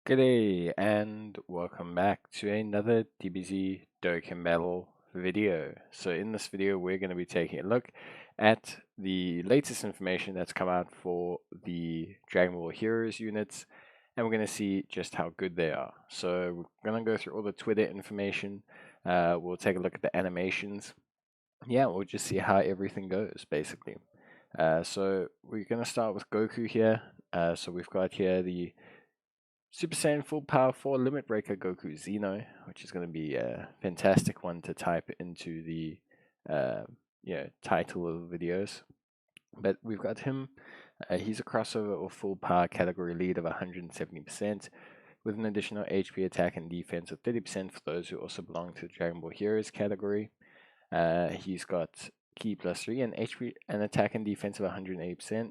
G'day and welcome back to another Dbz Dokkan battle video. So in this video we're going to be taking a look at the latest information that's come out for the Dragon Ball Heroes units, and we're going to see just how good they are. So we're going to go through all the Twitter information, we'll take a look at the animations. Yeah, we'll just see how everything goes basically. So we're going to start with Goku here. So we've got here the Super Saiyan Full Power 4 Limit Breaker Goku Xeno, which is going to be a fantastic one to type into the title of the videos. But we've got him. He's a crossover or full power category lead of 170%, with an additional HP attack and defense of 30% for those who also belong to the Dragon Ball Heroes category. He's got Ki +3 and HP and attack and defense of 180%,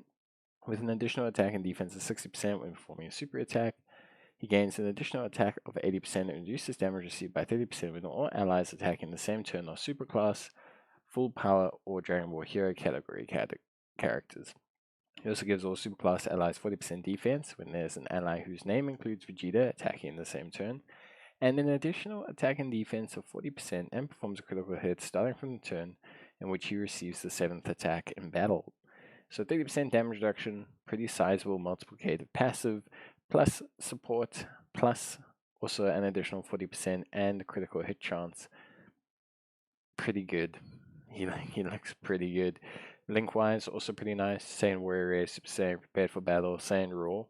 with an additional attack and defense of 60% when performing a super attack. He gains an additional attack of 80% and reduces damage received by 30% when all allies attack in the same turn or superclass, full power, or Dragon Ball Hero category characters. He also gives all superclass allies 40% defense when there's an ally whose name includes Vegeta attacking in the same turn, and an additional attack and defense of 40% and performs a critical hit starting from the turn in which he receives the 7th attack in battle. So 30% damage reduction, pretty sizable multiplicative passive, plus support, plus also an additional 40% and critical hit chance. Pretty good. He looks pretty good. Link-wise, also pretty nice. Saiyan Warrior Race, Super Saiyan Prepared for Battle, Saiyan Raw.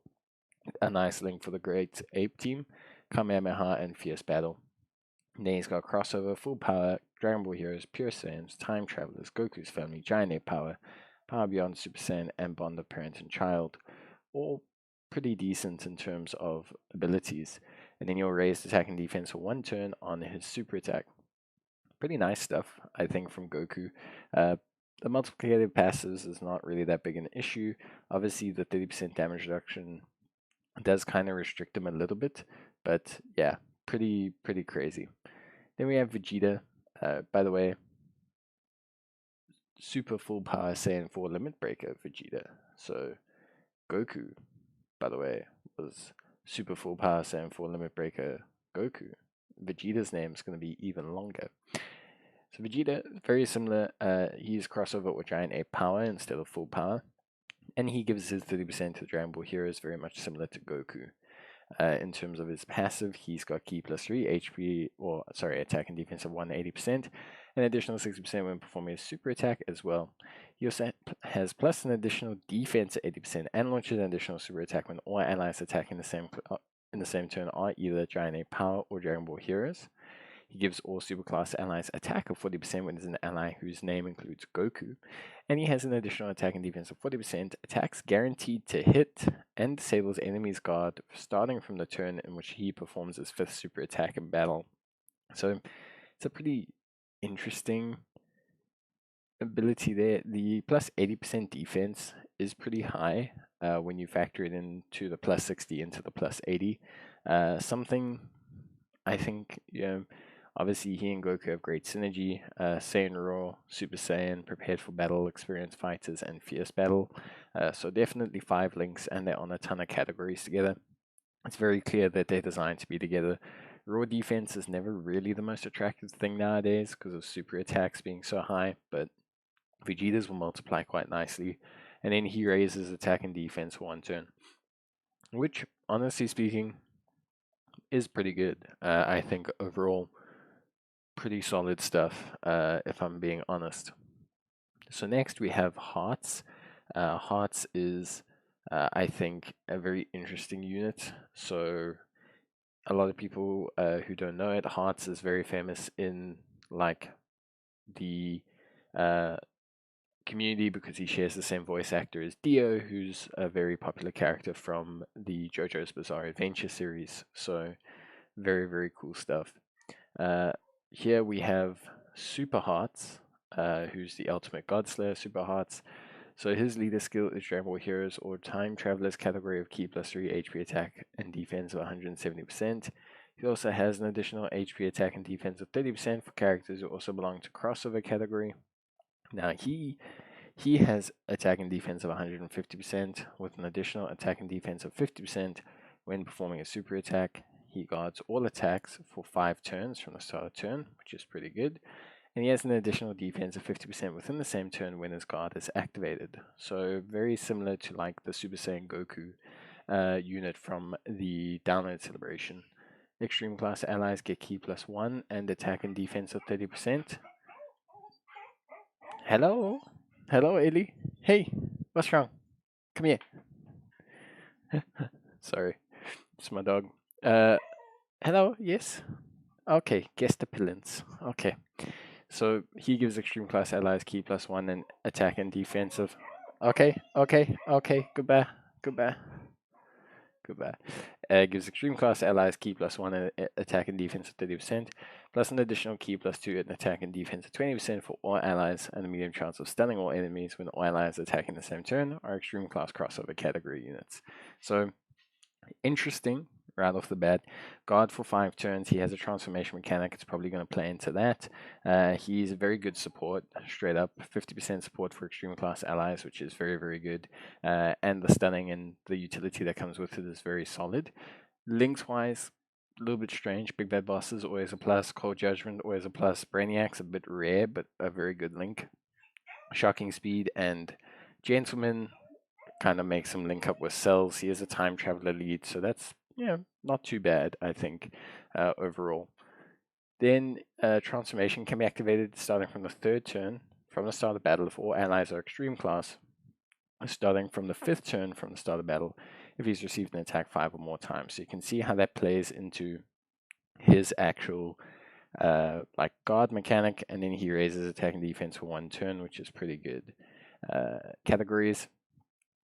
A nice link for the Great Ape Team, Kamehameha, and Fierce Battle. And then he's got Crossover, Full Power, Dragon Ball Heroes, Pure Saiyans, Time Travelers, Goku's Family, Giant Ape Power, Power Beyond Super Saiyan, and Bond of Parent and Child. All pretty decent in terms of abilities. And then he'll raise attack and defense for one turn on his super attack. Pretty nice stuff, I think, from Goku. The multiplicative passives is not really that big an issue. Obviously, the 30% damage reduction does kind of restrict him a little bit, but yeah, pretty crazy. Then we have Vegeta. By the way, super full power Saiyan 4 limit breaker Vegeta. So Goku, by the way, was super full power Saiyan 4 limit breaker Goku. Vegeta's name is going to be even longer. So Vegeta, very similar. He's crossover with Giant Ape Power instead of full power, and he gives his 30% to the Dragon Ball Heroes, very much similar to Goku. In terms of his passive, he's got Ki +3, HP, attack and defense of 180%, an additional 60% when performing a super attack as well. He also has plus an additional defense at 80% and launches an additional super attack when all allies attacking in the same turn are either Giant Ape Power or Dragon Ball Heroes. He gives all superclass allies attack of 40% when there's an ally whose name includes Goku. And he has an additional attack and defense of 40%, attacks guaranteed to hit, and disables enemy's guard starting from the turn in which he performs his 5th super attack in battle. So it's a pretty interesting ability there. The plus 80% defense is pretty high when you factor it into the plus 60 into the plus 80. Something I think, obviously, he and Goku have great synergy. Saiyan Raw, Super Saiyan, Prepared for Battle, Experienced Fighters, and Fierce Battle. So definitely 5 links, and they're on a ton of categories together. It's very clear that they're designed to be together. Raw defense is never really the most attractive thing nowadays because of super attacks being so high, but Vegeta's will multiply quite nicely. And then he raises attack and defense for one turn, which, honestly speaking, is pretty good. I think overall, pretty solid stuff, if I'm being honest. So next we have Hearts. Hearts is, I think, a very interesting unit. So a lot of people who don't know it, Hearts is very famous in like the community because he shares the same voice actor as Dio, who's a very popular character from the JoJo's Bizarre Adventure series. So very cool stuff. Here we have Super Hearts, who's the ultimate God Slayer Super Hearts. So his leader skill is Dragon Ball Heroes or Time Travelers category of Ki +3 HP attack and defense of 170%. He also has an additional HP attack and defense of 30% for characters who also belong to crossover category. Now he has attack and defense of 150% with an additional attack and defense of 50% When performing a super attack, he guards all attacks for 5 turns from the start of turn, which is pretty good. And he has an additional defense of 50% within the same turn when his guard is activated. So very similar to like the Super Saiyan Goku unit from the download celebration. Extreme class allies get ki +1 and attack and defense of 30%. Hello? Hello, Ellie? Hey, what's wrong? Come here. Sorry, it's my dog. Hello, yes? Okay, guess the pillins. Okay. So he gives extreme class allies ki +1 and attack and defensive. Okay, goodbye. Gives extreme class allies ki +1 and attack and defense of 30%, plus an additional ki +2 and attack and defense of 20% for all allies, and a medium chance of stunning all enemies when all allies attacking the same turn are extreme class crossover category units. So interesting right off the bat. Guard for 5 turns. He has a transformation mechanic. It's probably going to play into that. He's a very good support, straight up. 50% support for extreme class allies, which is very, very good. And the stunning and the utility that comes with it is very solid. Links wise, a little bit strange. Big Bad Boss is always a plus. Cold Judgment, always a plus. Brainiac's a bit rare, but a very good link. Shocking Speed and Gentleman kind of makes him link up with Cells. He is a time traveler lead, so that's not too bad, I think, overall. Then transformation can be activated starting from the 3rd turn from the start of the battle if all allies are extreme class, starting from the 5th turn from the start of the battle if he's received an attack 5 or more times. So you can see how that plays into his actual like guard mechanic, and then he raises attack and defense for 1 turn, which is pretty good. Categories: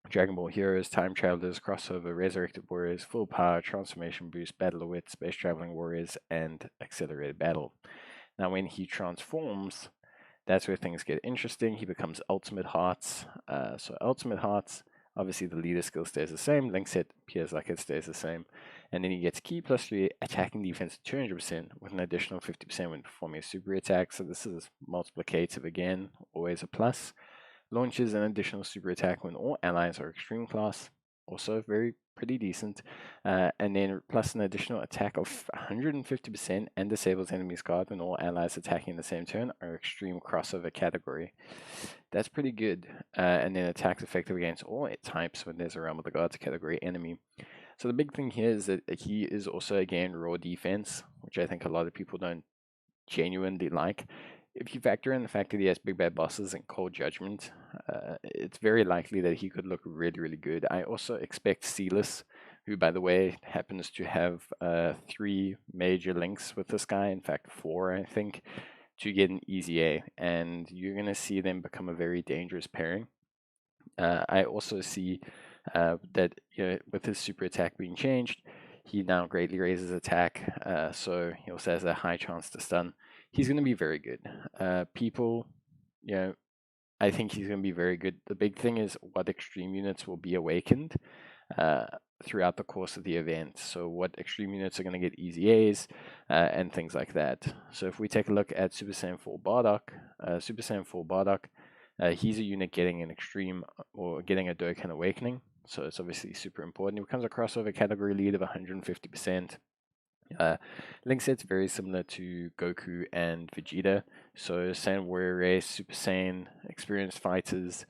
Dragon Ball Heroes, Time Travelers, Crossover, Resurrected Warriors, Full Power, Transformation Boost, Battle of Wit, Space Traveling Warriors, and Accelerated Battle. Now when he transforms, that's where things get interesting. He becomes Ultimate Hearts. So Ultimate Hearts, obviously the leader skill stays the same, link set appears like it stays the same, and then he gets ki +3, attacking defense 200% with an additional 50% when performing a super attack. So this is multiplicative again, always a plus. Launches an additional super attack when all allies are extreme class, also pretty decent, and then plus an additional attack of 150% and disables enemy's guard when all allies attacking the same turn are extreme crossover category. That's pretty good, and then attacks effective against all types when there's a Realm of the Gods category enemy. So the big thing here is that he is also again raw defense, which I think a lot of people don't genuinely like. If you factor in the fact that he has Big Bad Bosses and Cold Judgment, it's very likely that he could look really, really good. I also expect Sealess, who, by the way, happens to have 3 major links with this guy, in fact 4, I think, to get an easy A, and you're going to see them become a very dangerous pairing. I also see that with his super attack being changed, he now greatly raises attack, so he also has a high chance to stun. He's going to be very good. People, I think he's going to be very good. The big thing is what extreme units will be awakened throughout the course of the event. So what extreme units are going to get easy A's and things like that. So if we take a look at Super Saiyan 4 Bardock, he's a unit getting an extreme or getting a Dokkan Awakening. So it's obviously super important. He becomes a crossover category lead of 150%. Link set's very similar to Goku and Vegeta. So Saiyan Warrior Race, Super Saiyan, experienced fighters,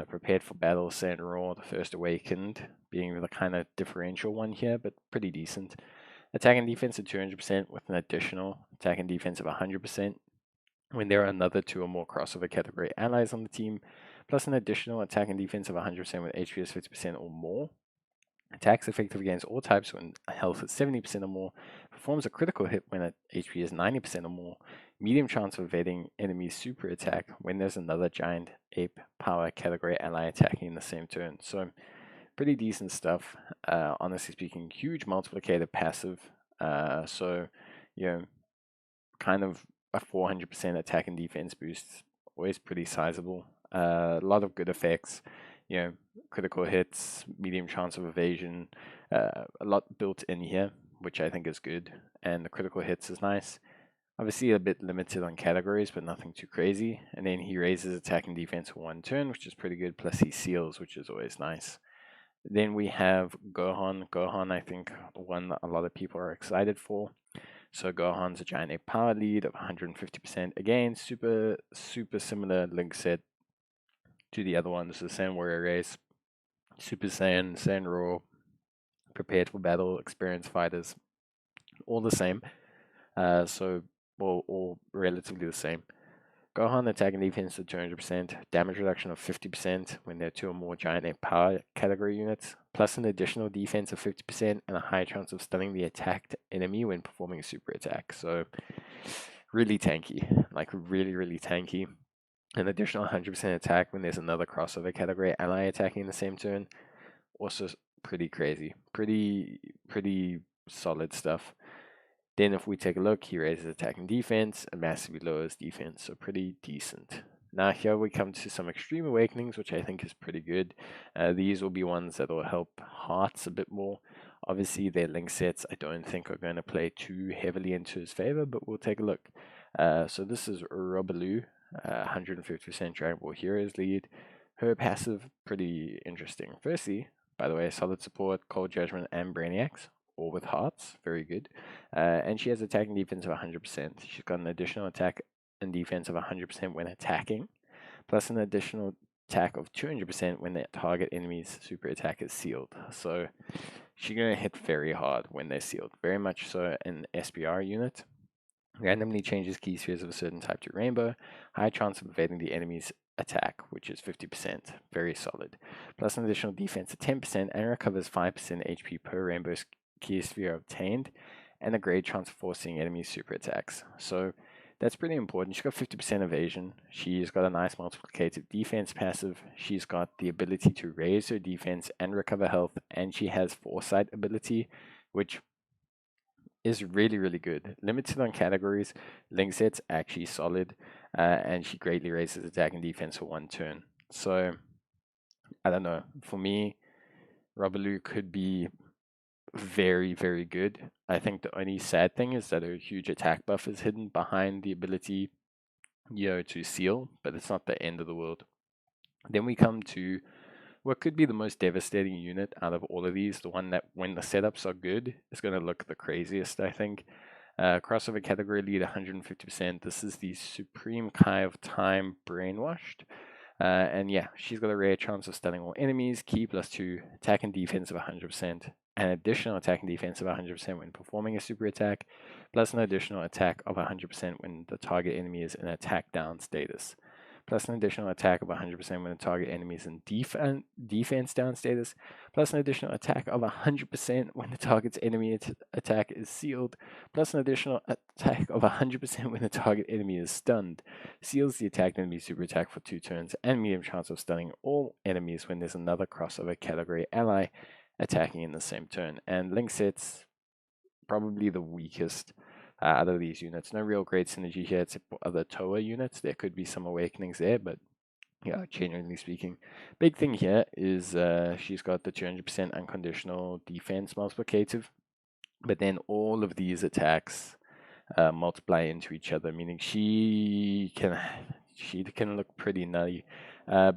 prepared for battle, Saiyan Raw, the first awakened, being the kind of differential one here, but pretty decent. Attack and defense of 200% with an additional attack and defense of 100% when there are another 2 or more crossover category allies on the team, plus an additional attack and defense of 100% with HP is 50% or more. Attacks effective against all types when health is 70% or more. Performs a critical hit when HP is 90% or more. Medium chance of evading enemy's super attack when there's another giant ape power category ally attacking in the same turn. So pretty decent stuff. Honestly speaking, huge multiplicator passive. So kind of a 400% attack and defense boost. Always pretty sizable. A lot of good effects. Critical hits, medium chance of evasion, a lot built in here, which I think is good. And the critical hits is nice. Obviously a bit limited on categories, but nothing too crazy. And then he raises attack and defense for 1 turn, which is pretty good. Plus he seals, which is always nice. Then we have Gohan. Gohan, I think, one that a lot of people are excited for. So Gohan's a giant ape power lead of 150%. Again, super similar link set to the other ones. The Saiyan Warrior Race, Super Saiyan, Saiyan Raw, prepared for battle, experienced fighters, all the same. So all relatively the same. Gohan attack and defense of 200%, damage reduction of 50% when there are 2 or more giant ape power category units, plus an additional defense of 50% and a high chance of stunning the attacked enemy when performing a super attack. So really tanky, like really tanky. An additional 100% attack when there's another crossover category ally attacking in the same turn. Also pretty crazy, pretty solid stuff. Then if we take a look, he raises attack and defense and massively lowers defense, so pretty decent. Now here we come to some extreme awakenings, which I think is pretty good. These will be ones that will help hearts a bit more. Obviously their link sets I don't think are going to play too heavily into his favor, but we'll take a look. So this is Robelu, 150% Dragon Ball Heroes lead. Her passive, pretty interesting. Firstly, by the way, solid support, Cold Judgment, and Brainiacs, all with hearts, very good. And she has attack and defense of 100%. She's got an additional attack and defense of 100% when attacking, plus an additional attack of 200% when the target enemy's super attack is sealed. So she's going to hit very hard when they're sealed, very much so an SPR unit. Randomly changes key spheres of a certain type to rainbow, high chance of evading the enemy's attack, which is 50%, very solid. Plus an additional defense of 10% and recovers 5% HP per rainbow key sphere obtained, and a great chance of forcing enemy super attacks. So that's pretty important. She's got 50% evasion. She's got a nice multiplicative defense passive. She's got the ability to raise her defense and recover health, and she has foresight ability, which is really good. Limited on categories, link set's actually solid, and she greatly raises attack and defense for 1 turn. So I don't know. For me, Robelu could be very good. I think the only sad thing is that her huge attack buff is hidden behind the ability, to seal, but it's not the end of the world. Then we come to what could be the most devastating unit out of all of these, the one that when the setups are good is going to look the craziest, I think. Crossover category lead 150%. This is the Supreme Kai of Time Brainwashed. And yeah, she's got a rare chance of stunning all enemies, key +2, attack and defense of 100%, an additional attack and defense of 100% when performing a super attack, plus an additional attack of 100% when the target enemy is in attack down status, plus an additional attack of 100% when the target enemy is in defense down status, plus an additional attack of 100% when the target's enemy attack is sealed, plus an additional attack of 100% when the target enemy is stunned, seals the attacked enemy super attack for 2 turns, and medium chance of stunning all enemies when there's another crossover category ally attacking in the same turn. And link sets, probably the weakest out of these units. No real great synergy here except for other Toa units. There could be some awakenings there, but yeah, generally speaking. Big thing here is she's got the 200% unconditional defense multiplicative, but then all of these attacks multiply into each other, meaning she can look pretty nutty.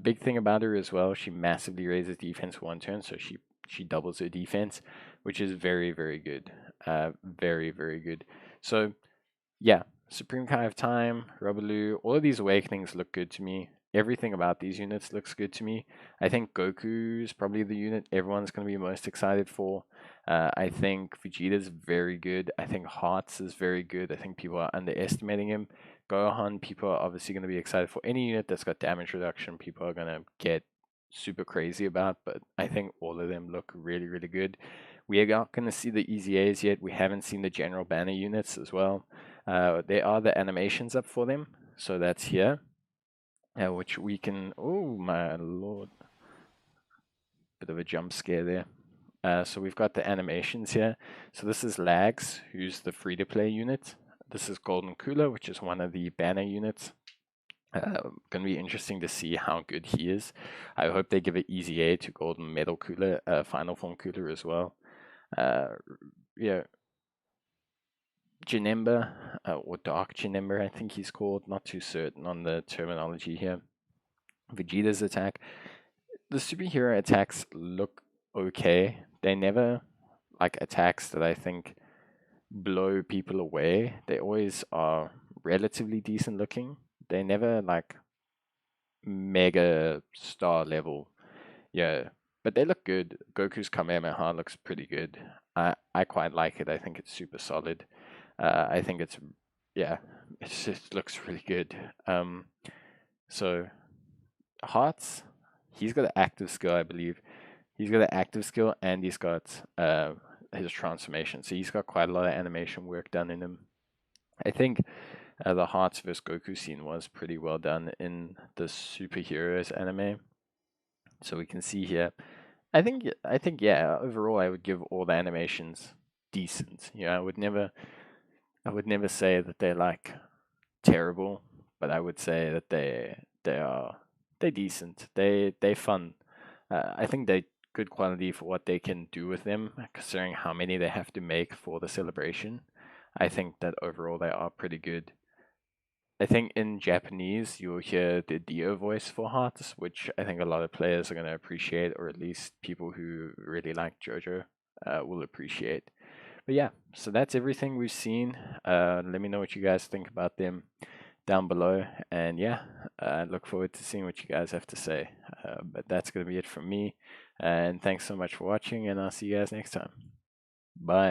Big thing about her as well, she massively raises defense 1 turn, so she doubles her defense, which is very good. Very good. So yeah, Supreme Kai of Time, Robelu, all of these awakenings look good to me. Everything about these units looks good to me. I think Goku is probably the unit everyone's going to be most excited for. I think Vegeta's very good. I think Hearts is very good. I think people are underestimating him. Gohan, people are obviously going to be excited for any unit that's got damage reduction. People are going to get super crazy about, but I think all of them look really good. We are not going to see the EZAs yet. We haven't seen the general banner units as well. There are the animations up for them, so that's here, which we can. Oh my lord, bit of a jump scare there. So we've got the animations here. So this is Lags, who's the free-to-play unit. This is Golden Cooler, which is one of the banner units. Going to be interesting to see how good he is. I hope they give it EZA to Golden Metal Cooler, Final Form Cooler as well. Yeah, Janemba, or Dark Janemba, I think he's called. Not too certain on the terminology here. Vegeta's attack. The superhero attacks look okay. They never like attacks that I think blow people away. They always are relatively decent looking. They never like mega star level. Yeah, but they look good. Goku's Kamehameha looks pretty good. I quite like it. I think it's super solid. I think it's yeah, it just looks really good. So Hearts, he's got an active skill, I believe. He's got an active skill and he's got his transformation. So he's got quite a lot of animation work done in him. I think the Hearts vs Goku scene was pretty well done in the superheroes anime. So we can see here. I think yeah, overall I would give all the animations decent. You know, I would never say that they're like terrible, but I would say that they're decent. They're fun. I think they good quality for what they can do with them, considering how many they have to make for the celebration. I think that overall they are pretty good. I think in Japanese you'll hear the Dio voice for Hearts, which I think a lot of players are going to appreciate, or at least people who really like JoJo will appreciate. But yeah, so that's everything we've seen. Let me know what you guys think about them down below. And yeah, I look forward to seeing what you guys have to say. But that's going to be it from me. And thanks so much for watching, and I'll see you guys next time. Bye.